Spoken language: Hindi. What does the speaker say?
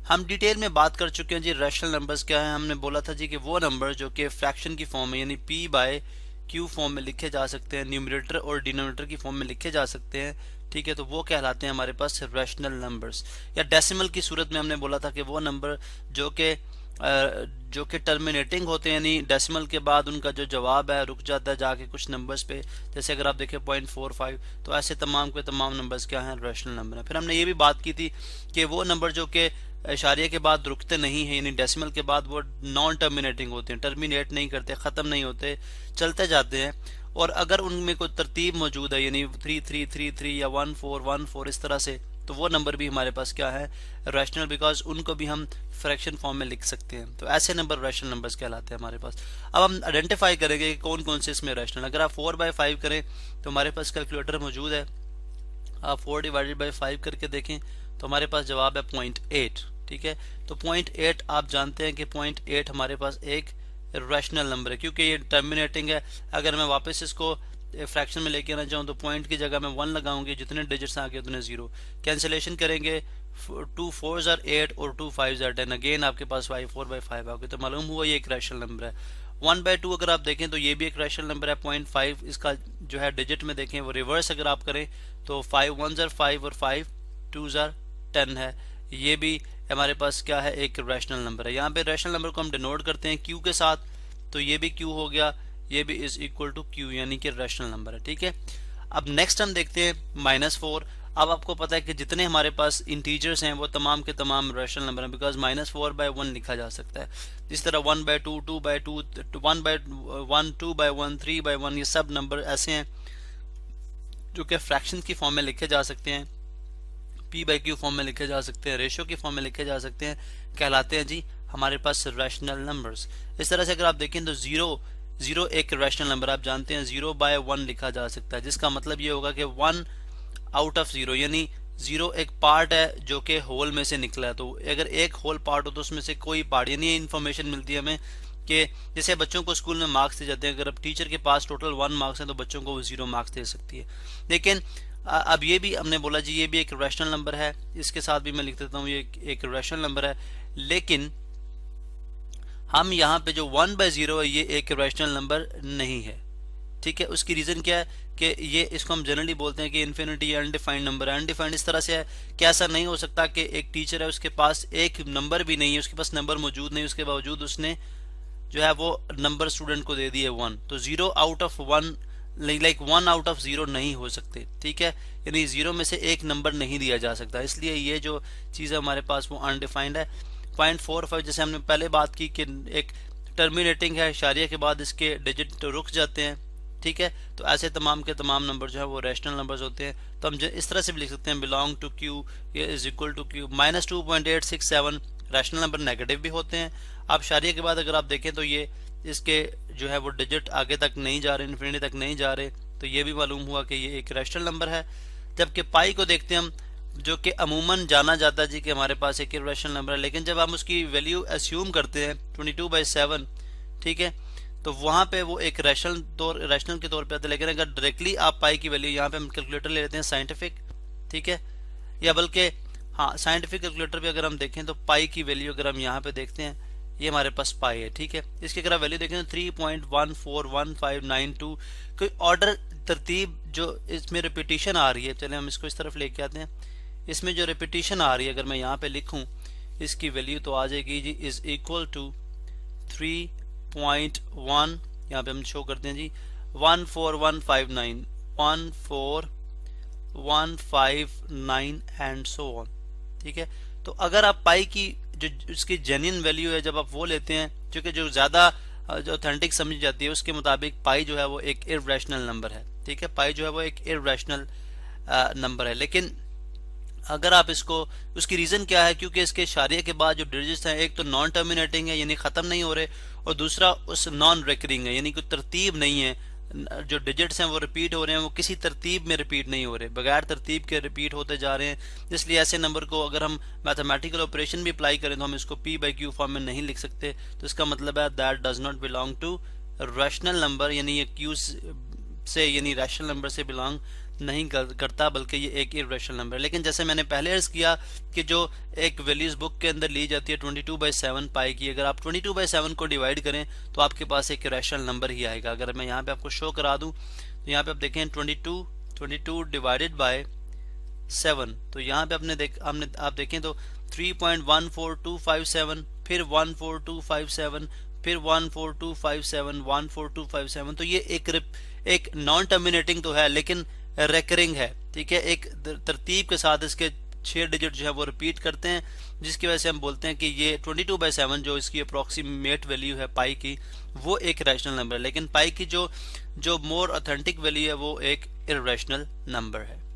हम डिटेल में बात कर चुके हैं जी रैशनल नंबर्स क्या है। हमने बोला था जी कि वो नंबर जो कि फ्रैक्शन की फॉर्म में यानी p बाय q फॉर्म में लिखे जा सकते हैं, न्यूमरेटर और डिनोमिनेटर की फॉर्म में लिखे जा सकते हैं, ठीक है, तो वो कहलाते हैं हमारे पास रैशनल नंबर्स। या डेसिमल की सूरत में हमने बोला था कि वो नंबर जो कि टर्मिनेटिंग होते हैं, यानी डेसिमल के बाद उनका जो जवाब है रुक जाता है जाके कुछ नंबर्स पे, जैसे अगर आप देखें 0.45, तो ऐसे तमाम के तमाम नंबर्स क्या हैं, रैशनल नंबर हैं। फिर हमने ये भी बात की थी कि वो नंबर जो कि इशारिया के बाद रुकते नहीं हैं, यानी डेसिमल के बाद वो नॉन टर्मिनेटिंग होते हैं, टर्मिनेट नहीं करते, ख़त्म नहीं होते, चलते जाते हैं। और अगर उनमें कोई तरतीब मौजूद है, यानी 3333 या 1414 इस तरह से, तो वो नंबर भी हमारे पास क्या है, रैशनल, बिकॉज उनको भी हम फ्रैक्शन फॉर्म में लिख सकते हैं। तो ऐसे नंबर रैशनल नंबर्स कहलाते हैं हमारे पास। अब हम आइडेंटिफाई करेंगे कि कौन कौन से इसमें रैशनल। अगर आप 4/5 करें तो हमारे पास कैलकुलेटर मौजूद है, आप 4/5 करके देखें तो हमारे पास जवाब है 0.8, ठीक है। तो 0.8 आप जानते हैं कि 0.8 हमारे पास एक रैशनल नंबर है, क्योंकि ये टर्मिनेटिंग है। अगर मैं वापस इसको फ्रैक्शन में लेके आना चाहूँ तो पॉइंट की जगह मैं 1 लगाऊंगी, जितने डिजिट्स आगे उतने 0, कैंसिलेशन करेंगे, 2 4s are 8 और 2 5s are 10, अगेन आपके पास 4/5 आ गए, तो मालूम हुआ ये एक रैशनल नंबर है। 1/2 अगर आप देखें तो ये भी एक रैशनल नंबर है। 0.5 इसका जो है डिजिट में देखें वो रिवर्स अगर आप करें तो 5 1s are 5 और 5 2s are 10 है। ये भी हमारे पास क्या है, एक रैशनल नंबर है। यहाँ पे रैशनल नंबर को हम डिनोट करते हैं क्यू के साथ, तो ये भी क्यू हो गया, ये भी इज इक्वल टू क्यू, यानी कि रैशनल नंबर है, ठीक है। अब नेक्स्ट हम देखते हैं -4। अब आपको पता है कि जितने हमारे पास इंटीजर्स हैं वो तमाम के तमाम रैशनल नंबर हैं, बिकॉज -4/1 लिखा जा सकता है। इस तरह 1/2 2/2 1/1 2/1 3/1, ये सब नंबर ऐसे हैं जो कि फ्रैक्शन की फॉर्म में लिखे जा सकते हैं, p/q फॉर्म में लिखे जा सकते हैं, रेशियो की फॉर्म में लिखे जा सकते हैं, कहलाते हैं जी हमारे पास रैशनल नंबर्स। इस तरह से अगर आप देखें तो 0 एक रैशनल नंबर, आप जानते हैं 0/1 लिखा जा सकता है, जिसका मतलब ये होगा कि 1 आउट ऑफ 0, यानी 0 एक पार्ट है जो कि होल में से निकला है। तो अगर एक होल पार्ट हो तो उसमें से कोई पार्ट, यानी इन्फॉर्मेशन मिलती है हमें कि जैसे बच्चों को स्कूल में मार्क्स दिए जाते हैं, अगर अब टीचर के पास टोटल 1 मार्क्स हैं तो बच्चों को वो 0 मार्क्स दे सकती है। लेकिन अब ये भी हमने बोला जी ये भी एक रैशनल नंबर है, इसके साथ भी मैं लिख देता हूँ ये एक रैशनल नंबर है, लेकिन हम यहाँ पे जो 1/0 है ये एक रैशनल नंबर नहीं है, ठीक है। उसकी रीजन क्या है कि ये इसको हम जनरली बोलते हैं कि इन्फिनिटी अनडिफाइंड नंबर है। अनडिफाइंड इस तरह से है कि ऐसा नहीं हो सकता कि एक टीचर है उसके पास एक नंबर भी नहीं है, उसके पास नंबर मौजूद नहीं, उसके बावजूद उसने जो है वो नंबर स्टूडेंट को दे दिए 1, तो 0 out of 1 like 1 out of 0 नहीं हो सकते, ठीक है। यानी 0 में से एक नंबर नहीं दिया जा सकता, इसलिए ये जो चीज़ है हमारे पास वो अनडिफाइंड है। 0.45 जैसे हमने पहले बात की कि एक टर्मिनेटिंग है, इशारिया के बाद इसके डिजिट तो रुक जाते हैं, ठीक है। तो ऐसे तमाम के तमाम नंबर जो है वो रैशनल नंबर्स होते हैं। तो हम इस तरह से भी लिख सकते हैं बिलोंग टू क्यू, ये is equal to Q. -2.867 rational number negative भी होते हैं। अब इशारिया के बाद अगर आप देखें तो ये इसके जो है वो डिजिट आगे तक नहीं जा रहे, इन्फिनिटी तक नहीं जा रहे, तो ये भी मालूम हुआ कि ये एक रैशनल नंबर है। जबकि पाई को देखते हैं हम, जो कि अमूमन जाना जाता है जी कि हमारे पास एक रैशनल नंबर है, लेकिन जब हम उसकी वैल्यू एस्यूम करते हैं 22/7, ठीक है, तो वहाँ पे वो एक रैशनल के तौर पे आता है। लेकिन अगर डायरेक्टली आप पाई की वैल्यू, यहाँ पे हम कैलकुलेटर ले लेते हैं साइंटिफिक, ठीक है, या बल्कि हाँ साइंटिफिक कैलकुलेटर पे अगर हम देखें तो पाई की वैल्यू अगर हम यहाँ पे देखते हैं ये हमारे पास पाई है, ठीक है। इसकी अगर आप वैल्यू देखें तो 3.141592, कोई ऑर्डर तरतीब जो इसमें रिपीटिशन आ रही है, चले हम इसको इस तरफ लेके आते हैं। इसमें जो रिपीटिशन आ रही है अगर मैं यहाँ पे लिखूं इसकी वैल्यू तो आ जाएगी जी इज इक्वल टू 3.1, यहाँ पे हम शो करते हैं जी 14159 14159 एंड सो ऑन, ठीक है। तो अगर आप पाई की जो उसकी जेन्युइन वैल्यू है जब आप वो लेते हैं, क्योंकि जो ज्यादा जो ऑथेंटिक समझी जाती है उसके मुताबिक पाई जो है वो एक इर्रेशनल नंबर है, ठीक है। पाई जो है वो एक इर्रेशनल नंबर है। लेकिन अगर आप इसको, उसकी रीजन क्या है, क्योंकि इसके इशारिया के बाद जो डिजिट्स हैं एक तो नॉन टर्मिनेटिंग है यानी खत्म नहीं हो रहे, और दूसरा उस नॉन रिकरिंग है यानी कोई तरतीब नहीं है, जो डिजिट्स हैं वो रिपीट हो रहे हैं, वो किसी तरतीब में रिपीट नहीं हो रहे, बगैर तरतीब के रिपीट होते जा रहे हैं। इसलिए ऐसे नंबर को अगर हम मैथमेटिकल ऑपरेशन भी अप्लाई करें तो हम इसको p/q फॉर्म में नहीं लिख सकते। तो इसका मतलब है that does not belong to rational number, यानी ये q से यानी रैशनल नंबर से बिलोंग नहीं करता, बल्कि ये एक इरेशनल नंबर है। लेकिन जैसे मैंने पहले अर्ज किया कि जो एक वैल्यूज बुक के अंदर ली जाती है 22/7 पाई की, अगर आप 22/7 को डिवाइड करें तो आपके पास एक इरेशनल नंबर ही आएगा। अगर मैं यहाँ पे आपको शो करा दूं तो यहाँ पे आप देखें 22 डिवाइडेड बाय 7, तो यहाँ पे आप देखें तो 3.14257, फिर 14257, फिर 14257, 14257। तो ये एक नॉन टर्मिनेटिंग तो है लेकिन रेकरिंग है, ठीक है। एक तरतीब के साथ इसके 6 डिजिट जो है वो रिपीट करते हैं, जिसकी वजह से हम बोलते हैं कि ये 22/7 जो इसकी अप्रोक्सीमेट वैल्यू है पाई की, वो एक रैशनल नंबर है। लेकिन पाई की जो मोर ऑथेंटिक वैल्यू है वो एक इरेशनल नंबर है।